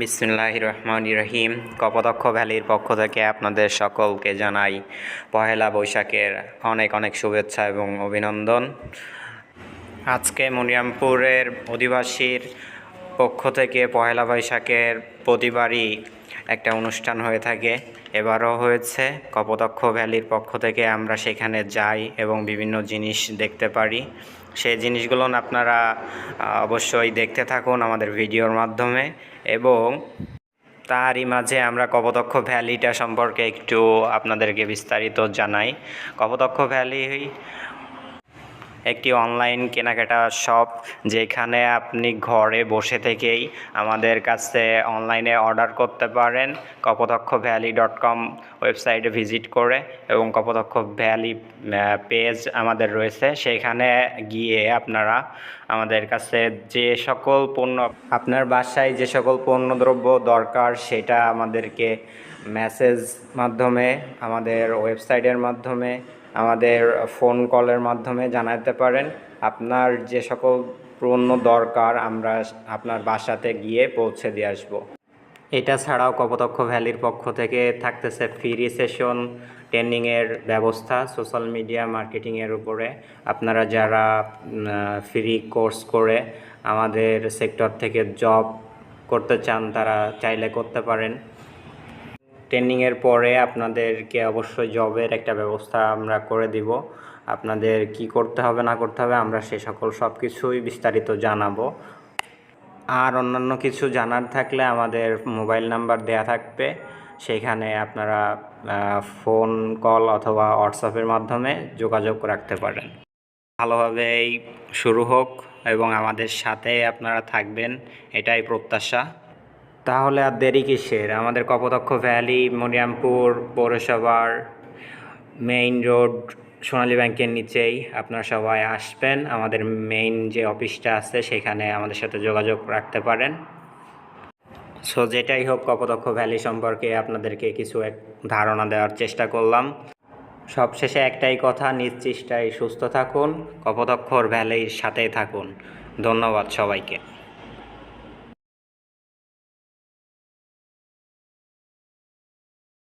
বিসমিল্লাহির রহমানির রহিম। কপোতাক্ষ ভ্যালির পক্ষ থেকে আপনাদের সকলকে জানাই পহেলা বৈশাখের অনেক অনেক শুভেচ্ছা এবং অভিনন্দন। আজকে মনিরামপুরের অধিবাসীর পক্ষ থেকে পহেলা বৈশাখের প্রতিবারই একটা অনুষ্ঠান হয়ে থাকে। এবারও হয়েছে। কপোতাক্ষ ভ্যালির পক্ষ থেকে আমরা সেখানে যাই এবং বিভিন্ন জিনিস দেখতে পারি। সেই জিনিসগুলো আপনারা অবশ্যই দেখতে থাকুন আমাদের ভিডিওর মাধ্যমে। এবং তারই মাঝে আমরা কপোতাক্ষ ভ্যালিটা সম্পর্কে একটু আপনাদেরকে বিস্তারিত জানাই। কপোতাক্ষ ভ্যালি একটি অনলাইন কেনাকাটা শপ, যেখানে আপনি ঘরে বসে থেকেই আমাদের কাছে অনলাইনে অর্ডার করতে পারেন কপোতাক্ষভ্যালি.com ওয়েবসাইটে ভিজিট করে, এবং কপোতাক্ষ ভ্যালি পেজ আমাদের রয়েছে। সেখানে গিয়ে আপনারা আমাদের কাছে যে সকল পণ্য, আপনার বাসায় যে সকল পণ্যদ্রব্য দরকার সেটা আমাদেরকে মেসেজ মাধ্যমে, আমাদের ওয়েবসাইটের মাধ্যমে, আমাদের ফোন কলের মাধ্যমে জানাতে পারেন। আপনার যে সকল পণ্য দরকার আমরা আপনার বাসাতে গিয়ে পৌঁছে দিয়ে আসবো। এটা ছাড়াও কপোতাক্ষ ভ্যালির পক্ষ থেকে থাকতেছে ফ্রি সেশন ট্রেনিংয়ের ব্যবস্থা সোশ্যাল মিডিয়া মার্কেটিংয়ের উপরে। আপনারা যারা ফ্রি কোর্স করে আমাদের সেক্টর থেকে জব করতে চান তারা চাইলে করতে পারেন। ট্রেনিংয়ের পরে আপনাদেরকে অবশ্যই জবের একটা ব্যবস্থা আমরা করে দিব। আপনাদের কি করতে হবে না করতে হবে আমরা সে সকল সব কিছুই বিস্তারিত জানাবো। আর অন্যান্য কিছু জানার থাকলে আমাদের মোবাইল নাম্বার দেয়া থাকবে, সেখানে আপনারা ফোন কল অথবা হোয়াটসঅ্যাপের মাধ্যমে যোগাযোগ রাখতে পারেন। ভালোভাবেই শুরু হোক এবং আমাদের সাথে আপনারা থাকবেন, এটাই প্রত্যাশা। তাহলে আর দেরি কিসের? আমাদের কপোতাক্ষ ভ্যালি মনিরামপুর পৌরসভার মেইন রোড সোনালী ব্যাংকের নিচেই আপনারা সবাই আসবেন। আমাদের মেইন যে অফিসটা আছে সেখানে আমাদের সাথে যোগাযোগ রাখতে পারেন। সো যেটাই হোক, কপোতাক্ষ ভ্যালি সম্পর্কে আপনাদেরকে কিছু এক ধারণা দেওয়ার চেষ্টা করলাম। সবশেষে একটাই কথা, নিজ চেষ্টায় সুস্থ থাকুন, কপোতাক্ষ ভ্যালির সাথেই থাকুন। ধন্যবাদ সবাইকে।